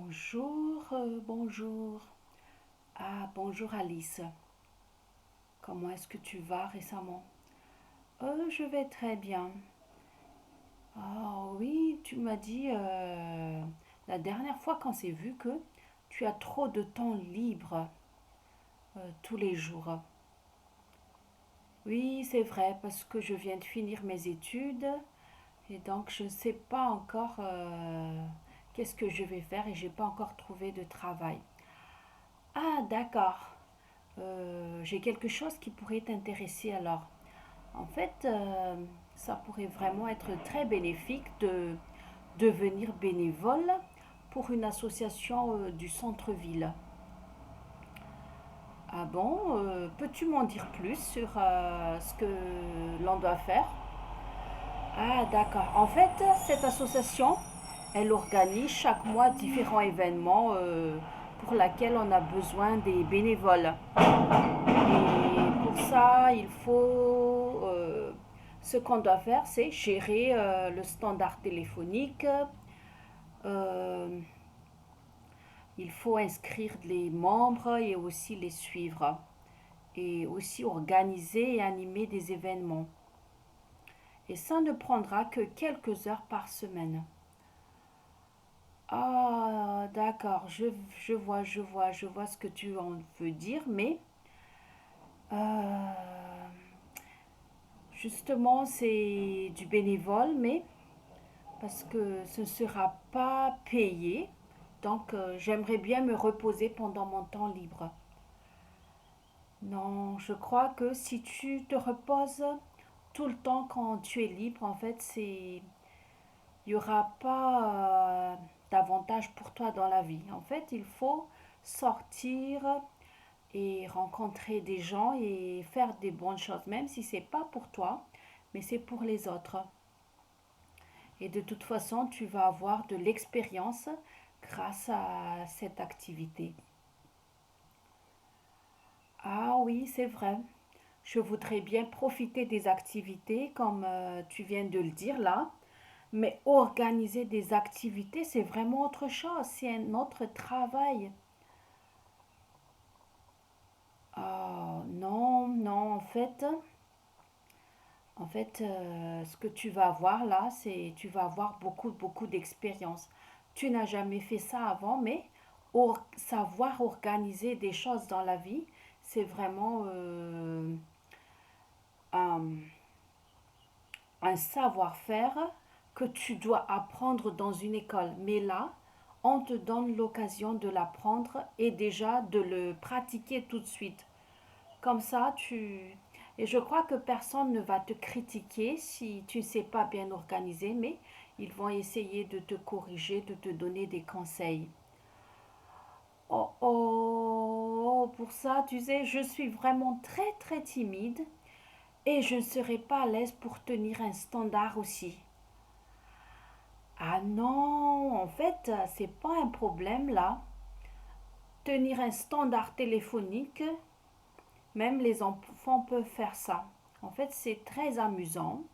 Bonjour. Ah, bonjour Alice. Comment est-ce que tu vas récemment? Je vais très bien. Ah oui, tu m'as dit la dernière fois qu'on s'est vu que tu as trop de temps libre tous les jours. Oui, c'est vrai, parce que je viens de finir mes études et donc je ne sais pas encore qu'est-ce que je vais faire et j'ai pas encore trouvé de travail. Ah, d'accord. J'ai quelque chose qui pourrait t'intéresser alors. En fait, ça pourrait vraiment être très bénéfique de devenir bénévole pour une association du centre-ville. Ah bon, peux-tu m'en dire plus sur ce que l'on doit faire? Ah d'accord. En fait, cette association, elle organise chaque mois différents événements pour lesquels on a besoin des bénévoles. Et pour ça, ce qu'on doit faire, c'est gérer le standard téléphonique. euh, il faut inscrire les membres et aussi les suivre. Et aussi organiser et animer des événements. Et ça ne prendra que quelques heures par semaine. Ah, d'accord, je vois ce que tu en veux dire, mais euh, justement, c'est du bénévole, mais parce que ce ne sera pas payé. Donc, j'aimerais bien me reposer pendant mon temps libre. Non, je crois que si tu te reposes tout le temps quand tu es libre, en fait, il n'y aura pas d'avantage pour toi dans la vie. En fait, il faut sortir et rencontrer des gens et faire des bonnes choses, même si c'est pas pour toi, mais c'est pour les autres. Et de toute façon, tu vas avoir de l'expérience grâce à cette activité. Ah oui, c'est vrai. Je voudrais bien profiter des activités comme tu viens de le dire là, mais organiser des activités, c'est vraiment autre chose, c'est un autre travail. Ah non, non, ce que tu vas avoir là, c'est tu vas avoir beaucoup d'expérience. Tu n'as jamais fait ça avant, mais savoir organiser des choses dans la vie, c'est vraiment un, un savoir-faire que tu dois apprendre dans une école. Mais là, on te donne l'occasion de l'apprendre et déjà de le pratiquer tout de suite. Comme ça, tu... Et je crois que personne ne va te critiquer si tu ne sais pas bien organiser, mais ils vont essayer de te corriger, de te donner des conseils. Pour ça, tu sais, je suis vraiment très timide et je ne serai pas à l'aise pour tenir un standard aussi. Ah non, en fait, c'est pas un problème là. Tenir un standard téléphonique, même les enfants peuvent faire ça. En fait, c'est très amusant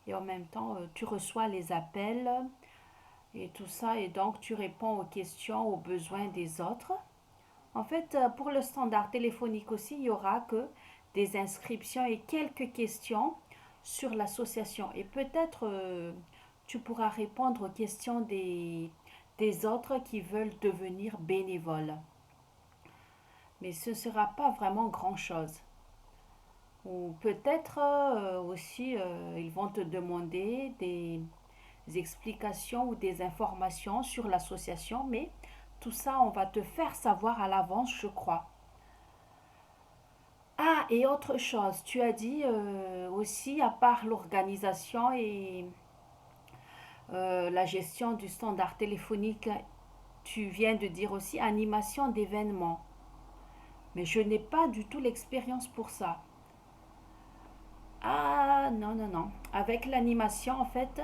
et en même temps, tu reçois les appels et tout ça et donc tu réponds aux questions, aux besoins des autres. En fait, pour le standard téléphonique aussi, il y aura que des inscriptions et quelques questions sur l'association. Et peut-être tu pourras répondre aux questions des autres qui veulent devenir bénévoles. Mais ce ne sera pas vraiment grand-chose. Ou peut-être aussi, ils vont te demander des explications ou des informations sur l'association, mais tout ça, on va te faire savoir à l'avance, je crois. Ah, et autre chose, tu as dit aussi, à part l'organisation et la gestion du standard téléphonique, tu viens de dire aussi animation d'événements. Mais je n'ai pas du tout l'expérience pour ça. Ah, non, non, non. Avec l'animation, en fait,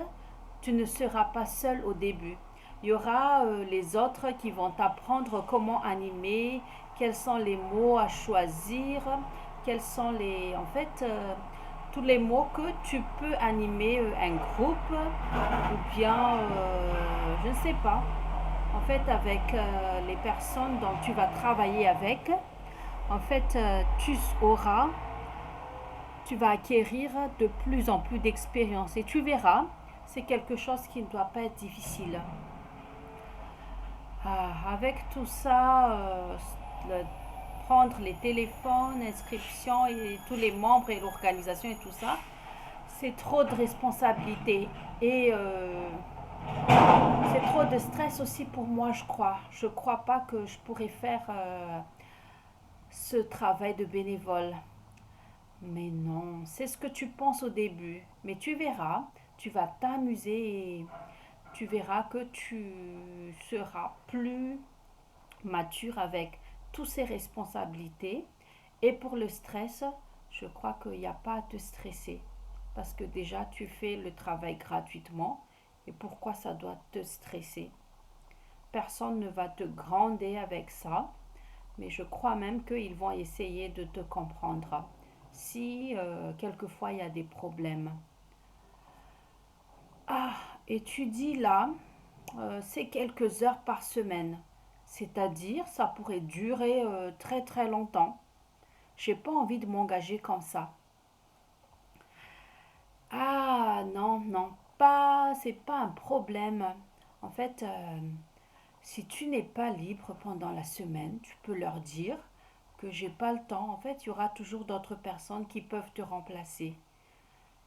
tu ne seras pas seul au début. Il y aura les autres qui vont t'apprendre comment animer, quels sont les mots à choisir, quels sont en fait, tous les mots que tu peux animer un groupe ou bien, je ne sais pas. En fait, avec les personnes dont tu vas travailler avec, en fait, tu vas acquérir de plus en plus d'expérience et tu verras, c'est quelque chose qui ne doit pas être difficile. Avec tout ça, le- prendre les téléphones, inscriptions et tous les membres et l'organisation et tout ça, c'est trop de responsabilités et c'est trop de stress aussi pour moi, je crois. Je crois pas que je pourrais faire ce travail de bénévole. Mais non, c'est ce que tu penses au début. Mais tu verras, tu vas t'amuser et tu verras que tu seras plus mature avec toutes ces responsabilités. Et pour le stress, je crois qu'il n'y a pas à te stresser. Parce que déjà, tu fais le travail gratuitement. Et pourquoi ça doit te stresser? Personne ne va te gronder avec ça. Mais je crois même qu'ils vont essayer de te comprendre si quelquefois il y a des problèmes. Ah, et tu dis là, c'est quelques heures par semaine. C'est-à-dire, ça pourrait durer très très longtemps. J'ai pas envie de m'engager comme ça. Ah non, non, pas, c'est pas un problème. En fait, si tu n'es pas libre pendant la semaine, tu peux leur dire que j'ai pas le temps. En fait, il y aura toujours d'autres personnes qui peuvent te remplacer.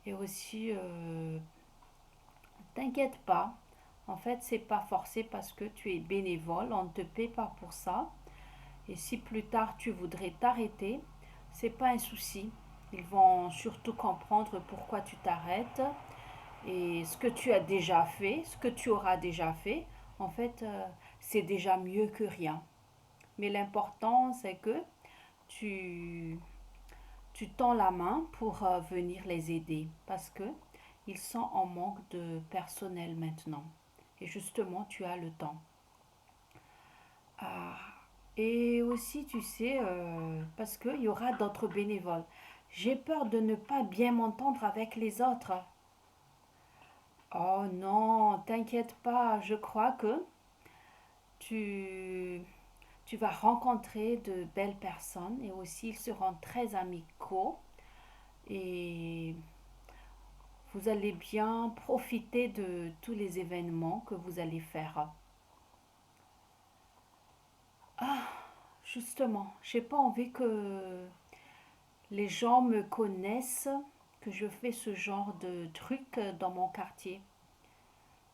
Et aussi, t'inquiète pas. En fait, c'est pas forcé parce que tu es bénévole, on ne te paie pas pour ça. Et si plus tard tu voudrais t'arrêter, c'est pas un souci. Ils vont surtout comprendre pourquoi tu t'arrêtes et ce que tu as déjà fait, ce que tu auras déjà fait. En fait, c'est déjà mieux que rien. Mais l'important, c'est que tu, tu tends la main pour venir les aider parce que ils sont en manque de personnel maintenant. Et justement, tu as le temps. Ah, et aussi, tu sais, parce qu'il y aura d'autres bénévoles. J'ai peur de ne pas bien m'entendre avec les autres. Oh non, t'inquiète pas, je crois que tu, tu vas rencontrer de belles personnes et aussi ils seront très amicaux et vous allez bien profiter de tous les événements que vous allez faire. Ah, justement, j'ai pas envie que les gens me connaissent, que je fais ce genre de truc dans mon quartier.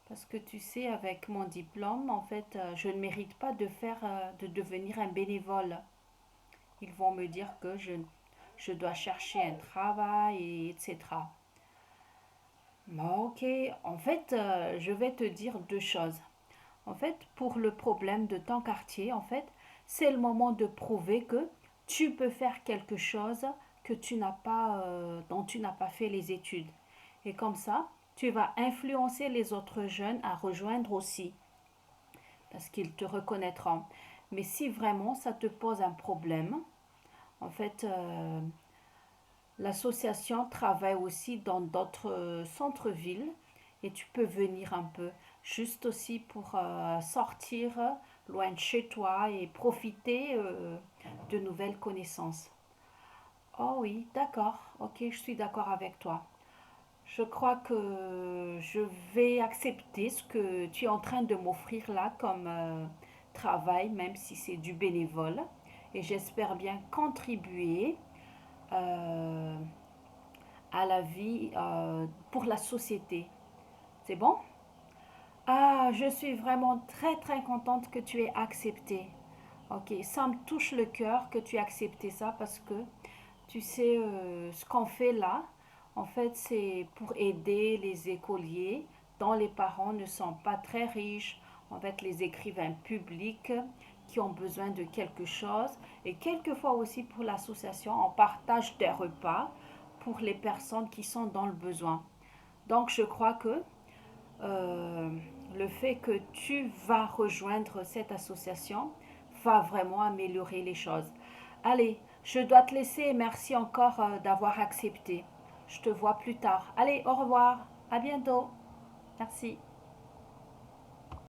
Parce que tu sais, avec mon diplôme, en fait, je ne mérite pas de devenir un bénévole. Ils vont me dire que je dois chercher un travail, et etc. Bon, ok, en fait, je vais te dire deux choses. En fait, pour le problème de ton quartier, en fait, c'est le moment de prouver que tu peux faire quelque chose que tu n'as pas, dont tu n'as pas fait les études. Et comme ça, tu vas influencer les autres jeunes à rejoindre aussi, parce qu'ils te reconnaîtront. Mais si vraiment ça te pose un problème, en fait, l'association travaille aussi dans d'autres centres-villes et tu peux venir un peu, juste aussi pour sortir loin de chez toi et profiter de nouvelles connaissances. Oh oui, d'accord, ok, je suis d'accord avec toi. Je crois que je vais accepter ce que tu es en train de m'offrir là comme travail, même si c'est du bénévole. Et j'espère bien contribuer euh, à la vie pour la société. C'est bon? Ah, je suis vraiment très très contente que tu aies accepté. Ok, ça me touche le cœur que tu aies accepté ça parce que tu sais ce qu'on fait là, en fait c'est pour aider les écoliers dont les parents ne sont pas très riches, en fait les écrivains publics qui ont besoin de quelque chose et quelquefois aussi pour l'association on partage des repas pour les personnes qui sont dans le besoin. Donc je crois que euh, le fait que tu vas rejoindre cette association va vraiment améliorer les choses. Allez, je dois te laisser. Merci encore d'avoir accepté. Je te vois plus tard. Allez, au revoir. À bientôt. Merci.